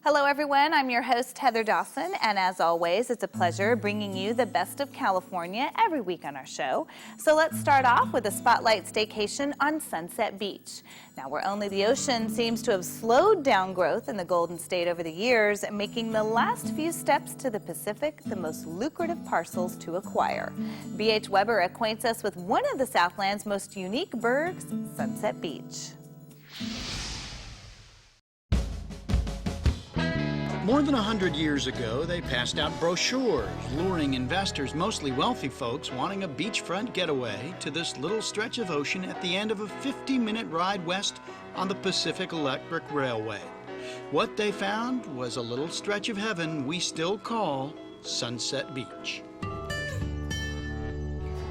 Hello everyone, I'm your host Heather Dawson, and as always, it's a pleasure bringing you the best of California every week on our show. So let's start off with a spotlight staycation on Sunset Beach. Now, where only the ocean seems to have slowed down growth in the Golden State over the years, making the last few steps to the Pacific the most lucrative parcels to acquire. B.H. Weber acquaints us with one of the Southland's most unique bergs, Sunset Beach. More than 100 years ago, they passed out brochures luring investors, mostly wealthy folks, wanting a beachfront getaway to this little stretch of ocean at the end of a 50-minute ride west on the Pacific Electric Railway. What they found was a little stretch of heaven we still call Sunset Beach.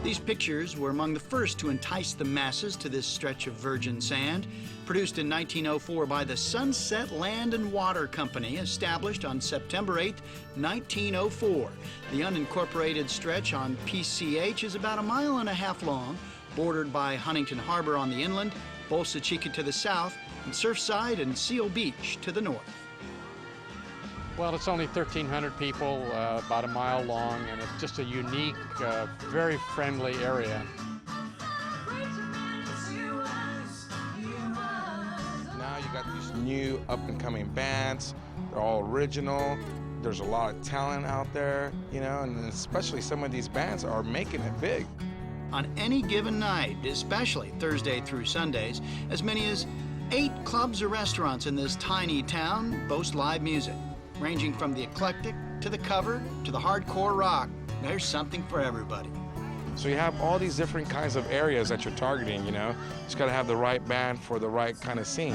These pictures were among the first to entice the masses to this stretch of virgin sand. Produced in 1904 by the Sunset Land and Water Company, established on September 8, 1904. The unincorporated stretch on PCH is about 1.5 miles long, bordered by Huntington Harbor on the inland, Bolsa Chica to the south, and Surfside and Seal Beach to the north. Well, it's only 1,300 people, about 1 mile long, and it's just a unique, very friendly area. Now you got these new up-and-coming bands. They're all original. There's a lot of talent out there, you know, and especially some of these bands are making it big. On any given night, especially Thursday through Sundays, as many as 8 clubs or restaurants in this tiny town boast live music. Ranging from the eclectic to the cover to the hardcore rock, there's something for everybody. So you have all these different kinds of areas that you're targeting, you know. Just got to have the right band for the right kind of scene.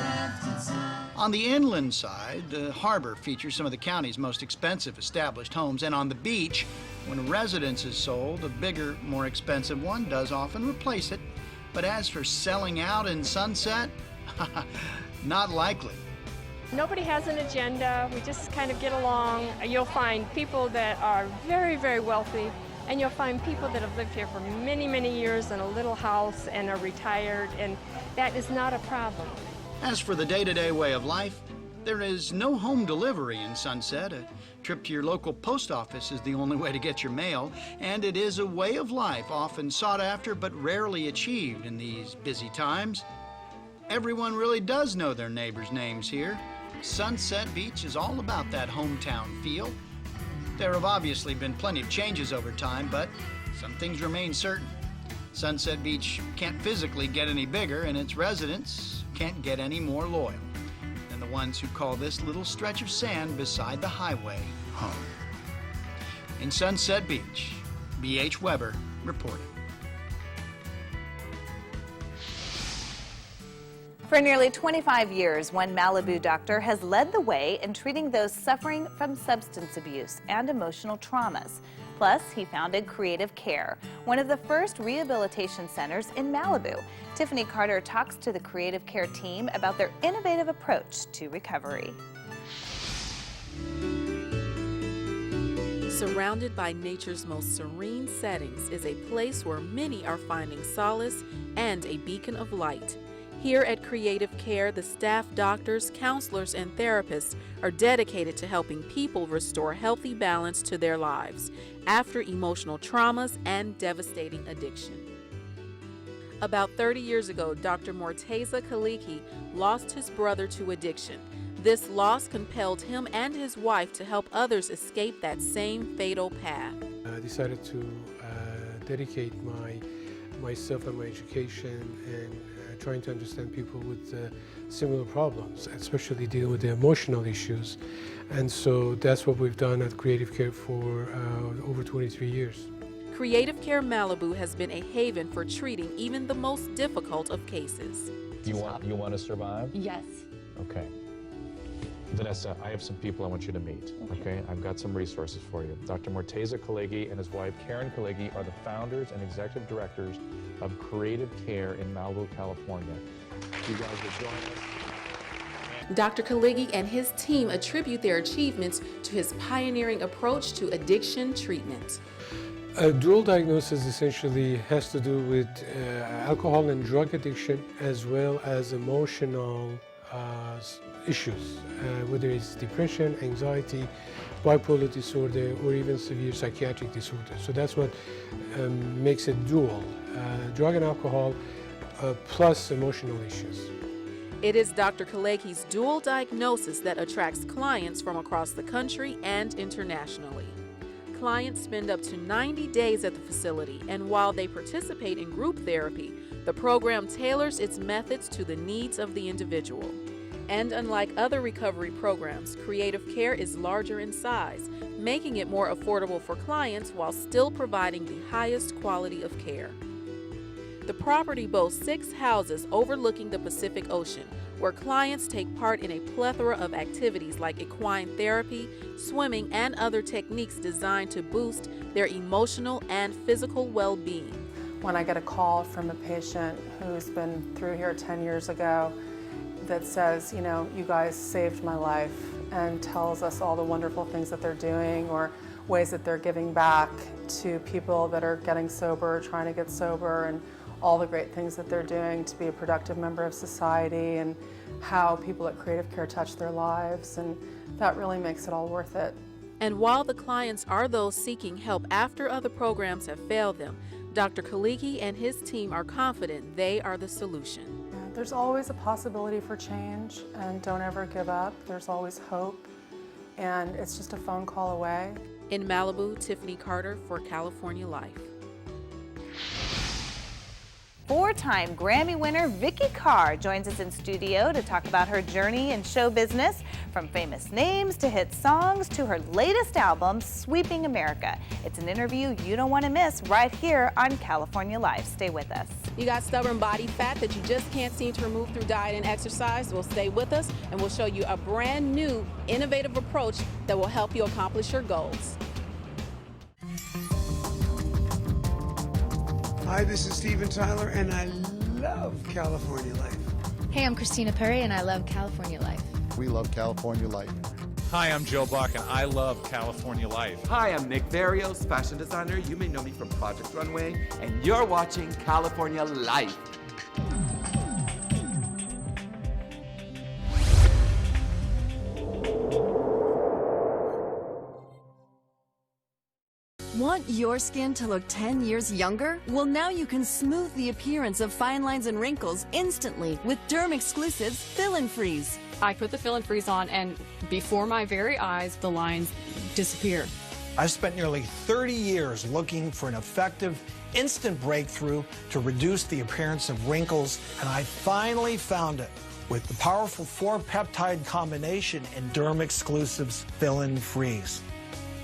On the inland side, the harbor features some of the county's most expensive established homes, and on the beach, when a residence is sold, a bigger, more expensive one does often replace it. But as for selling out in Sunset, not likely. Nobody has an agenda. We just kind of get along. You'll find people that are very, very wealthy, and you'll find people that have lived here for many, many years in a little house and are retired, and that is not a problem. As for the day-to-day way of life, there is no home delivery in Sunset. A trip to your local post office is the only way to get your mail, and it is a way of life often sought after but rarely achieved in these busy times. Everyone really does know their neighbors' names here. Sunset Beach is all about that hometown feel. There have obviously been plenty of changes over time, but some things remain certain. Sunset Beach can't physically get any bigger, and its residents can't get any more loyal than the ones who call this little stretch of sand beside the highway home. In Sunset Beach, B.H. Weber reporting. For nearly 25 years, one Malibu doctor has led the way in treating those suffering from substance abuse and emotional traumas. Plus, he founded Creative Care, one of the first rehabilitation centers in Malibu. Tiffany Carter talks to the Creative Care team about their innovative approach to recovery. Surrounded by nature's most serene settings is a place where many are finding solace and a beacon of light. Here at Creative Care, the staff, doctors, counselors, and therapists are dedicated to helping people restore healthy balance to their lives after emotional traumas and devastating addiction. About 30 years ago, Dr. Morteza Kaliki lost his brother to addiction. This loss compelled him and his wife to help others escape that same fatal path. I decided to dedicate myself and my education and trying to understand people with similar problems, especially dealing with the emotional issues. And so that's what we've done at Creative Care for over 23 years. Creative Care Malibu has been a haven for treating even the most difficult of cases. You want to survive? Yes. Okay. Vanessa, I have some people I want you to meet, okay? I've got some resources for you. Dr. Morteza Kaligi and his wife, Karen Kaligi, are the founders and executive directors of Creative Care in Malibu, California. You guys will join us. Dr. Kaligi and his team attribute their achievements to his pioneering approach to addiction treatment. A dual diagnosis essentially has to do with alcohol and drug addiction as well as emotional issues, whether it's depression, anxiety, bipolar disorder, or even severe psychiatric disorder. So that's what makes it dual, drug and alcohol plus emotional issues. It is Dr. Kalegi's dual diagnosis that attracts clients from across the country and internationally. Clients spend up to 90 days at the facility, and while they participate in group therapy, the program tailors its methods to the needs of the individual. And unlike other recovery programs, Creative Care is larger in size, making it more affordable for clients while still providing the highest quality of care. The property boasts 6 houses overlooking the Pacific Ocean, where clients take part in a plethora of activities like equine therapy, swimming, and other techniques designed to boost their emotional and physical well-being. When I get a call from a patient who's been through here 10 years ago that says, you know, you guys saved my life, and tells us all the wonderful things that they're doing or ways that they're giving back to people that are getting sober, trying to get sober, and all the great things that they're doing to be a productive member of society, and how people at Creative Care touch their lives, and that really makes it all worth it. And while the clients are those seeking help after other programs have failed them, Dr. Kalegi and his team are confident they are the solution. Yeah, there's always a possibility for change, and don't ever give up. There's always hope, and it's just a phone call away. In Malibu, Tiffany Carter for California Life. 4-time Grammy winner Vicki Carr joins us in studio to talk about her journey in show business, from famous names to hit songs to her latest album, Sweeping America. It's an interview you don't want to miss right here on California Life. Stay with us. You got stubborn body fat that you just can't seem to remove through diet and exercise? Well, stay with us and we'll show you a brand new, innovative approach that will help you accomplish your goals. Hi, this is Steven Tyler, and I love California Life. Hey, I'm Christina Perry, and I love California Life. We love California Life. Hi, I'm Joe Buck, and I love California Life. Hi, I'm Nick Barrios, fashion designer. You may know me from Project Runway, and you're watching California Life. Want your skin to look 10 years younger? Well, now you can smooth the appearance of fine lines and wrinkles instantly with Derm Exclusive's Fill and Freeze. I put the Fill and Freeze on, and before my very eyes, the lines disappear. I've spent nearly 30 years looking for an effective, instant breakthrough to reduce the appearance of wrinkles, and I finally found it with the powerful 4-peptide combination in Derm Exclusive's Fill and Freeze.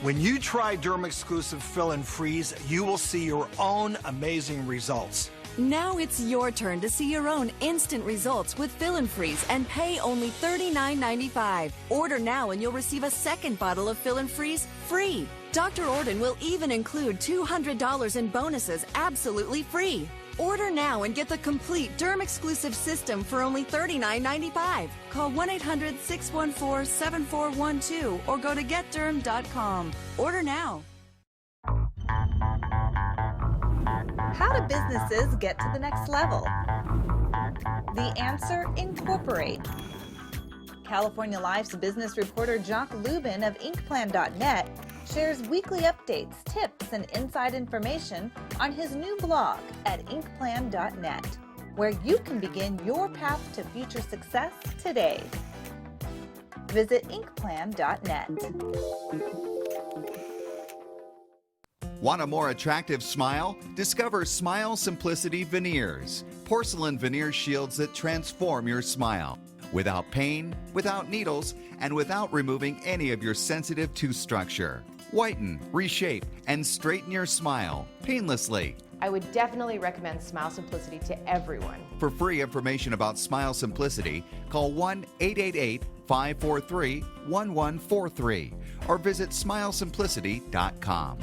When you try Derm Exclusive Fill and Freeze, you will see your own amazing results. Now it's your turn to see your own instant results with Fill and Freeze and pay only $39.95. Order now and you'll receive a second bottle of Fill and Freeze free. Dr. Orden will even include $200 in bonuses absolutely free. Order now and get the complete Derm Exclusive system for only $39.95. Call 1-800-614-7412 or go to getderm.com. Order now. How do businesses get to the next level? The answer: incorporate. California Life's business reporter Jock Lubin of Inkplan.net shares weekly updates, tips, and inside information on his new blog at Inkplan.net, where you can begin your path to future success today. Visit Inkplan.net. Want a more attractive smile? Discover Smile Simplicity Veneers. Porcelain veneer shields that transform your smile. Without pain, without needles, and without removing any of your sensitive tooth structure. Whiten, reshape, and straighten your smile painlessly. I would definitely recommend Smile Simplicity to everyone. For free information about Smile Simplicity, call 1-888-543-1143 or visit smilesimplicity.com.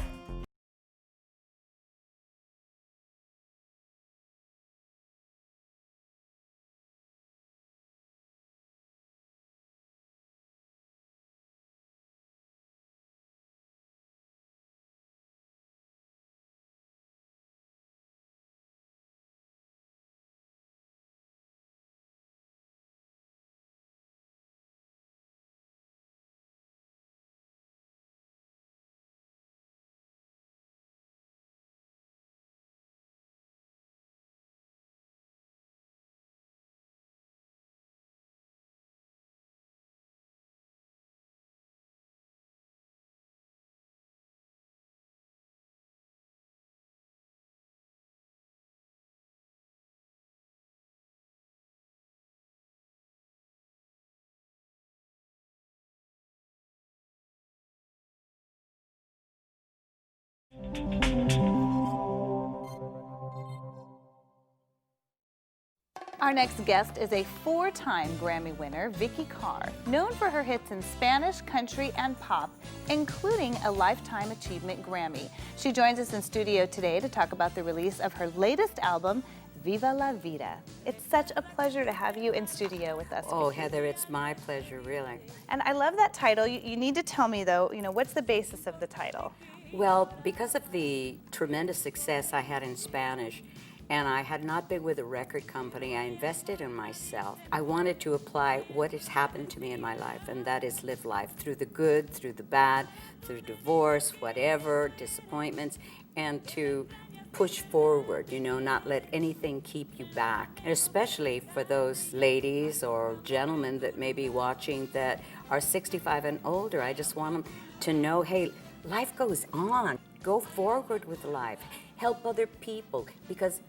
Our next guest is a 4-time Grammy winner, Vicky Carr, known for her hits in Spanish, country, and pop, including a Lifetime Achievement Grammy. She joins us in studio today to talk about the release of her latest album, Viva la Vida. It's such a pleasure to have you in studio with us, Oh, Vicky. Heather, it's my pleasure, really. And I love that title. You need to tell me, though, what's the basis of the title? Well, because of the tremendous success I had in Spanish, and I had not been with a record company, I invested in myself. I wanted to apply what has happened to me in my life, and that is live life through the good, through the bad, through divorce, whatever, disappointments, and to push forward, not let anything keep you back. And especially for those ladies or gentlemen that may be watching that are 65 and older, I just want them to know, hey, life goes on. Go forward with life. Help other people, because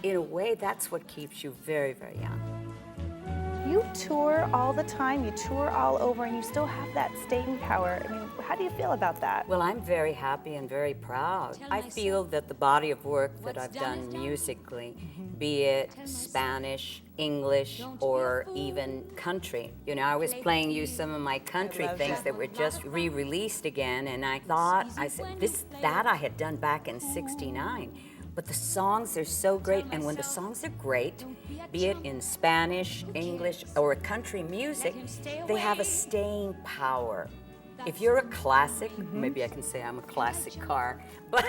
in a way, that's what keeps you very, very young. You tour all the time, you tour all over, and you still have that staying power. I mean, how do you feel about that? Well, I'm very happy and very proud. I feel that the body of work that I've done musically, be it Spanish, English, or even country. I was playing you some of my country things that were just re-released again, and I said, that I had done back in '69. But the songs are so great, and when the songs are great, be it in Spanish, English, or country music, they have a staying power. If you're a classic, maybe I can say I'm a classic car, but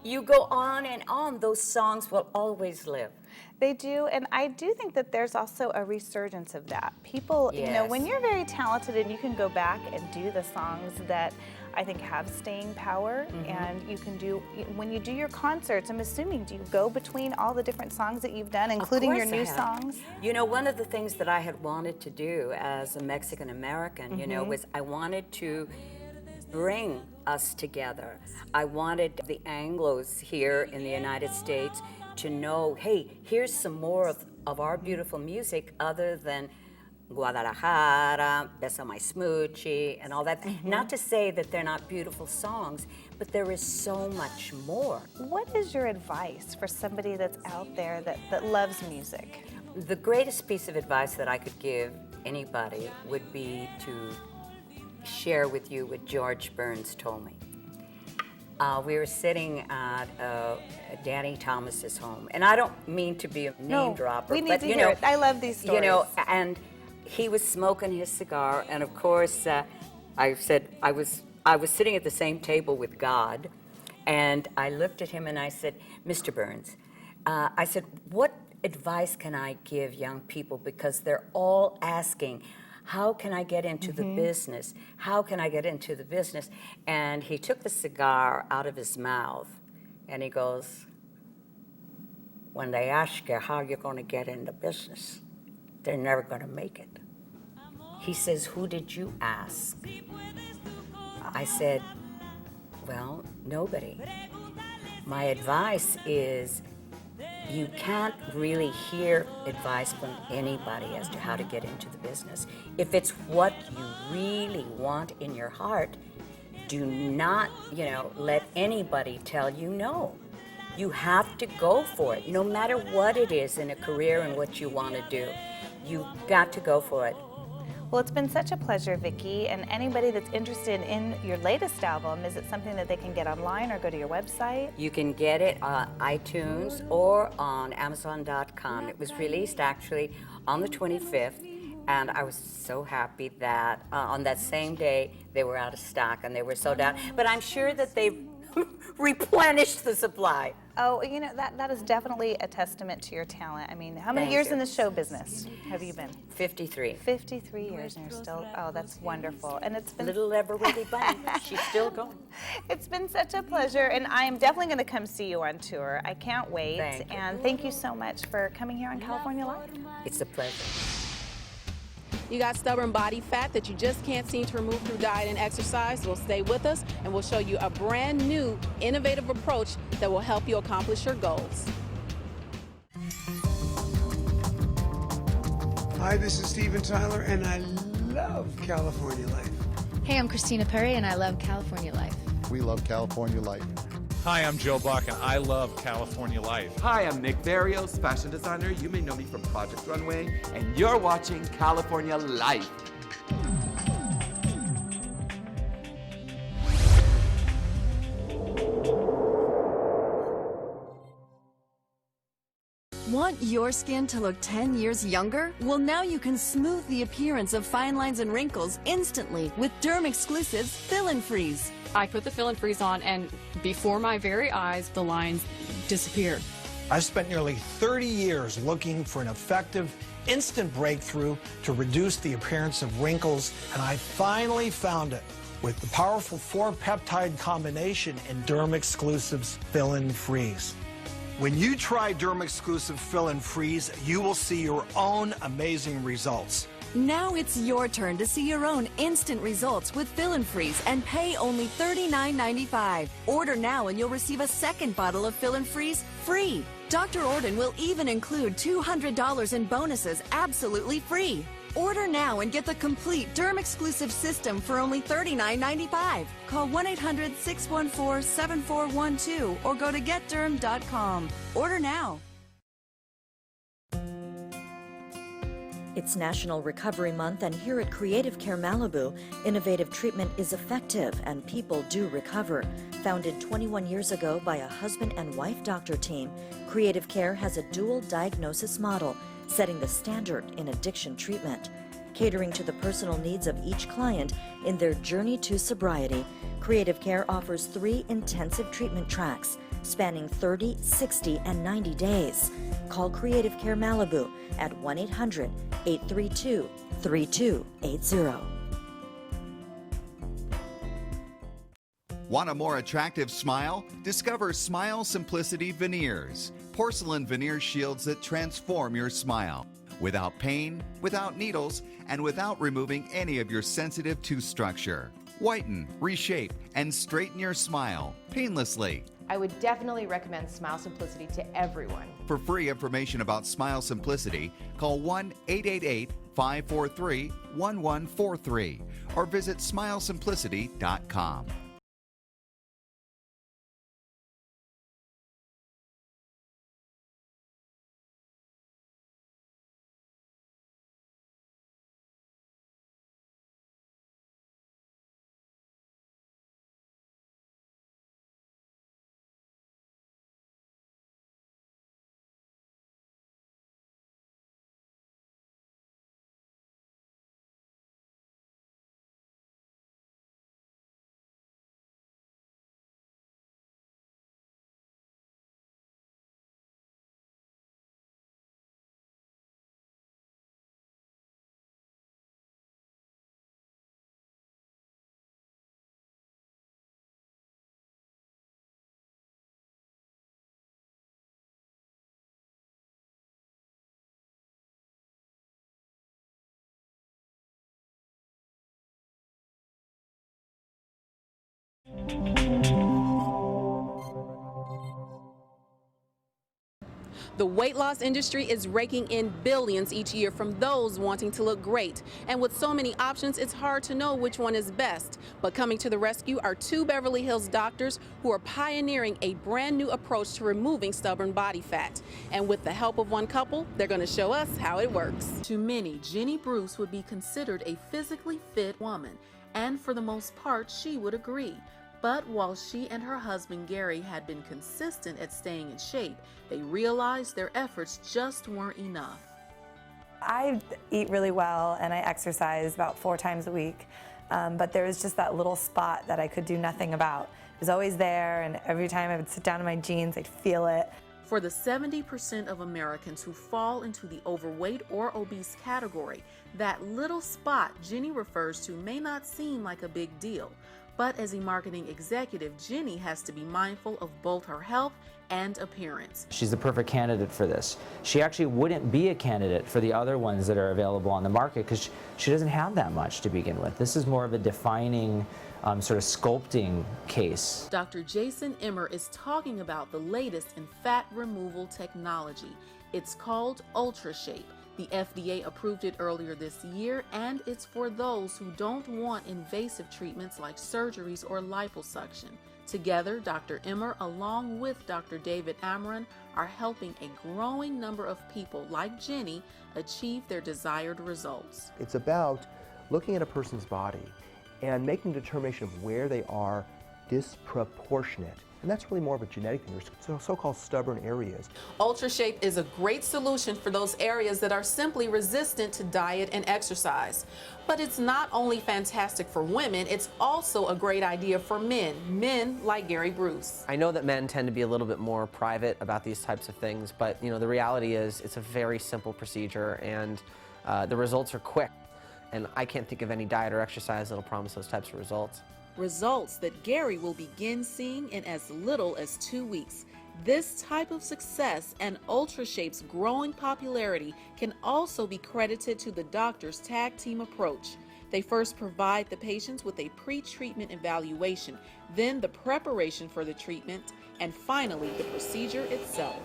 you go on and on, those songs will always live. They do, and I do think that there's also a resurgence of that. People, when you're very talented and you can go back and do the songs that I think have staying power, and you can do, when you do your concerts, I'm assuming, do you go between all the different songs that you've done, including your new songs? One of the things that I had wanted to do as a Mexican American, was I wanted to bring us together. I wanted the Anglos here in the United States to know, hey, here's some more of our beautiful music other than Guadalajara, Besa My Smoochie, and all that. Not to say that they're not beautiful songs, but there is so much more. What is your advice for somebody that's out there that loves music? The greatest piece of advice that I could give anybody would be to share with you what George Burns told me. We were sitting at Danny Thomas's home, and I don't mean to be a name dropper, we need but to hear it. I love these stories. And he was smoking his cigar, and of course, I said I was sitting at the same table with God, and I looked at him and I said, Mr. Burns, I said, what advice can I give young people, because they're all asking, how can I get into the business? How can I get into the business? And he took the cigar out of his mouth, and he goes, when they ask you how you're going to get into business, they're never going to make it. He says, who did you ask? I said, well, nobody. My advice is, you can't really hear advice from anybody as to how to get into the business. If it's what you really want in your heart, do not, let anybody tell you no. You have to go for it, no matter what it is in a career and what you want to do. You've got to go for it. Well, it's been such a pleasure, Vicky, and anybody that's interested in your latest album, is it something that they can get online or go to your website? You can get it on iTunes or on Amazon.com. It was released actually on the 25th, and I was so happy that on that same day they were out of stock and they were sold out. But I'm sure that they've replenished the supply. Oh, that is definitely a testament to your talent. I mean, how many years in the show business have you been? 53. 53 years, and you're still, that's wonderful. And it's been... Little Everready Bunny, she's still going. It's been such a pleasure, and I am definitely going to come see you on tour. I can't wait. And thank you so much for coming here on California Life. It's a pleasure. You got stubborn body fat that you just can't seem to remove through diet and exercise? Well, stay with us and we'll show you a brand new, innovative approach that will help you accomplish your goals. Hi, this is Steven Tyler, and I love California Life. Hey, I'm Christina Perry, and I love California Life. We love California Life. Hi, I'm Joe Buck, and I love California Life. Hi, I'm Nick Barrios, fashion designer. You may know me from Project Runway, and you're watching California Life. Want your skin to look 10 years younger? Well, now you can smooth the appearance of fine lines and wrinkles instantly with Derm Exclusive's Fill and Freeze. I put the Fill and Freeze on, and before my very eyes, the lines disappeared. I've spent nearly 30 years looking for an effective, instant breakthrough to reduce the appearance of wrinkles, and I finally found it with the powerful 4-peptide combination in Derm Exclusive's Fill and Freeze. When you try Derm Exclusive Fill and Freeze, you will see your own amazing results. Now it's your turn to see your own instant results with Fill and Freeze and pay only $39.95. Order now and you'll receive a second bottle of Fill and Freeze free. Dr. Orden will even include $200 in bonuses absolutely free. Order now and get the complete Derm Exclusive system for only $39.95. Call 1-800-614-7412 or go to getderm.com. Order now. It's National Recovery Month, and here at Creative Care Malibu, innovative treatment is effective and people do recover. Founded 21 years ago by a husband and wife doctor team, Creative Care has a dual diagnosis model, setting the standard in addiction treatment. Catering to the personal needs of each client in their journey to sobriety, Creative Care offers 3 intensive treatment tracks spanning 30, 60, and 90 days. Call Creative Care Malibu at 1-800-832-3280. Want a more attractive smile? Discover Smile Simplicity Veneers. Porcelain veneer shields that transform your smile. Without pain, without needles, and without removing any of your sensitive tooth structure. Whiten, reshape, and straighten your smile painlessly. I would definitely recommend Smile Simplicity to everyone. For free information about Smile Simplicity, call 1-888-543-1143 or visit smilesimplicity.com. The weight loss industry is raking in billions each year from those wanting to look great. And with so many options, it's hard to know which one is best. But coming to the rescue are 2 Beverly Hills doctors who are pioneering a brand new approach to removing stubborn body fat. And with the help of one couple, they're going to show us how it works. To many, Jenny Bruce would be considered a physically fit woman, and for the most part, she would agree. But while she and her husband Gary had been consistent at staying in shape, they realized their efforts just weren't enough. I eat really well and I exercise about 4 times a week, but there was just that little spot that I could do nothing about. It was always there, and every time I would sit down in my jeans, I'd feel it. For the 70% of Americans who fall into the overweight or obese category, that little spot Jenny refers to may not seem like a big deal. But as a marketing executive, Jenny has to be mindful of both her health and appearance. She's the perfect candidate for this. She actually wouldn't be a candidate for the other ones that are available on the market because she doesn't have that much to begin with. This is more of a defining sort of sculpting case. Dr. Jason Emmer is talking about the latest in fat removal technology. It's called UltraShape. The FDA approved it earlier this year, and it's for those who don't want invasive treatments like surgeries or liposuction. Together, Dr. Emmer, along with Dr. David Amaran, are helping a growing number of people like Jenny achieve their desired results. It's about looking at a person's body and making a determination of where they are disproportionate. And that's really more of a genetic thing. There's so-called stubborn areas. UltraShape is a great solution for those areas that are simply resistant to diet and exercise. But it's not only fantastic for women, it's also a great idea for men like Gary Bruce. I know that men tend to be a little bit more private about these types of things, but the reality is it's a very simple procedure, and the results are quick. And I can't think of any diet or exercise that'll promise those types of results. Results that Gary will begin seeing in as little as 2 weeks. This type of success and UltraShape's growing popularity can also be credited to the doctor's tag team approach. They first provide the patients with a pre-treatment evaluation, then the preparation for the treatment, and finally the procedure itself.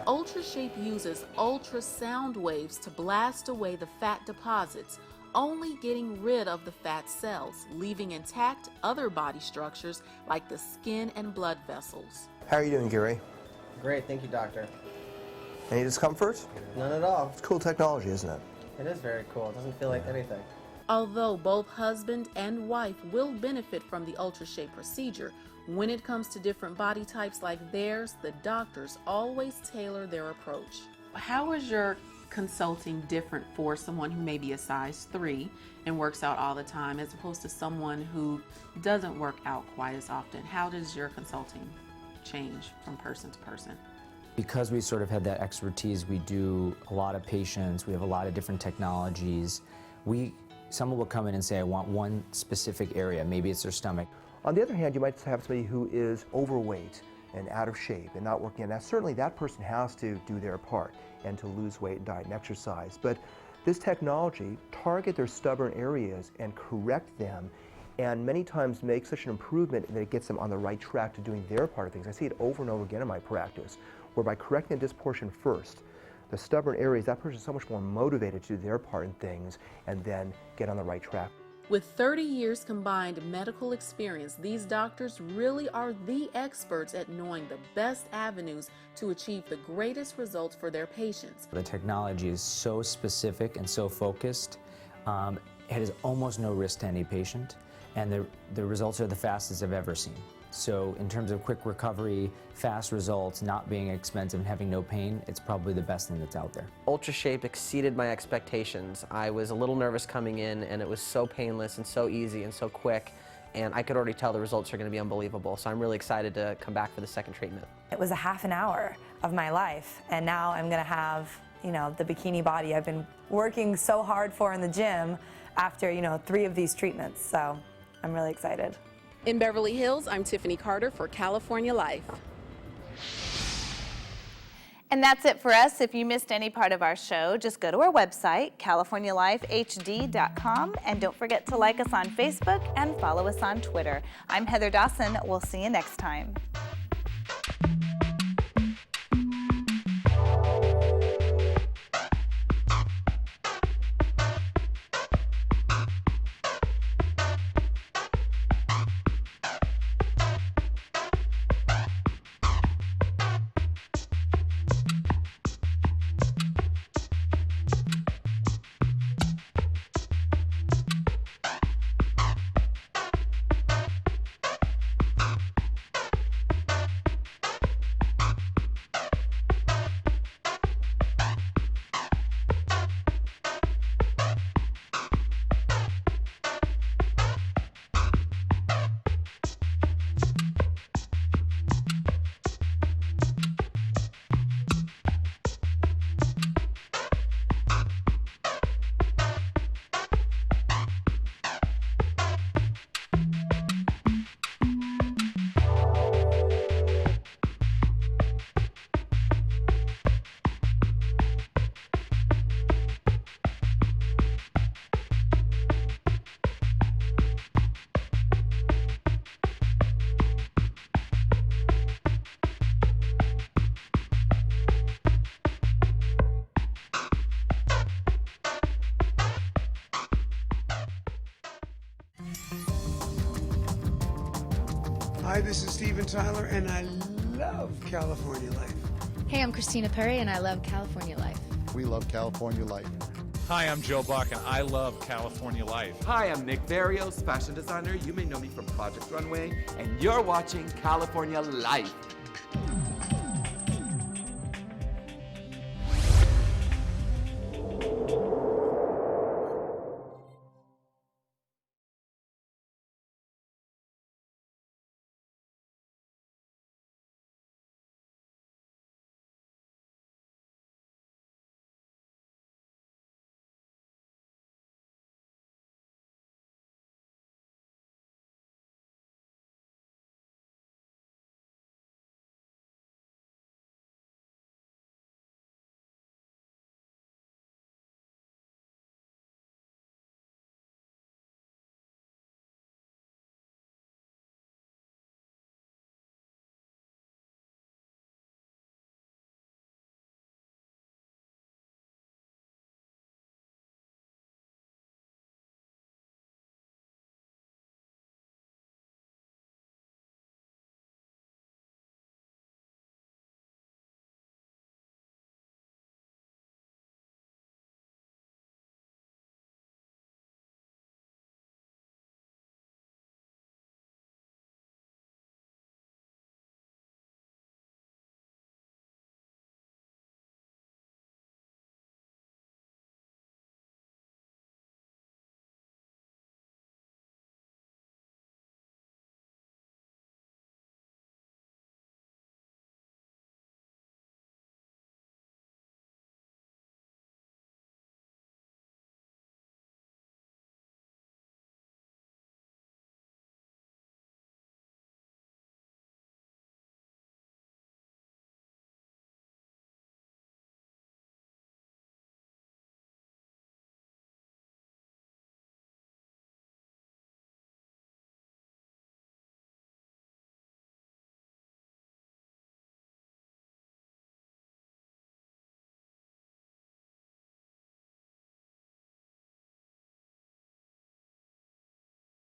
UltraShape uses ultrasound waves to blast away the fat deposits, only getting rid of the fat cells, leaving intact other body structures like the skin and blood vessels. How are you doing, Gary? Great, thank you, doctor. Any discomfort? None at all. It's cool technology, isn't it? It is very cool. It doesn't feel like anything. Although both husband and wife will benefit from the UltraShape procedure, when it comes to different body types like theirs, the doctors always tailor their approach. How is your consulting different for someone who may be a size 3 and works out all the time as opposed to someone who doesn't work out quite as often? How does your consulting change from person to person? Because we sort of had that expertise, we do a lot of patients, we have a lot of different technologies. Someone will come in and say, I want one specific area, maybe it's their stomach. On the other hand, you might have somebody who is overweight and out of shape and not working. Now, certainly that person has to do their part and to lose weight, diet, and exercise. But this technology target their stubborn areas and correct them, and many times make such an improvement that it gets them on the right track to doing their part of things. I see it over and over again in my practice, where by correcting the disproportion first, the stubborn areas, that person is so much more motivated to do their part in things and then get on the right track. With 30 years combined medical experience, these doctors really are the experts at knowing the best avenues to achieve the greatest results for their patients. The technology is so specific and so focused, it has almost no risk to any patient, and the results are the fastest I've ever seen. So in terms of quick recovery, fast results, not being expensive and having no pain, it's probably the best thing that's out there. UltraShape exceeded my expectations. I was a little nervous coming in, and it was so painless and so easy and so quick, and I could already tell the results are going to be unbelievable. So I'm really excited to come back for the second treatment. It was a half an hour of my life, and now I'm going to have, the bikini body I've been working so hard for in the gym after, 3 of these treatments. So I'm really excited. In Beverly Hills, I'm Tiffany Carter for California Life. And that's it for us. If you missed any part of our show, just go to our website, CaliforniaLifeHD.com, and don't forget to like us on Facebook and follow us on Twitter. I'm Heather Dawson. We'll see you next time. Hi, this is Steven Tyler, and I love California life. Hey, I'm Christina Perry, and I love California life. We love California life. Hi, I'm Joe Buck, and I love California life. Hi, I'm Nick Barrios, fashion designer. You may know me from Project Runway, and you're watching California Life.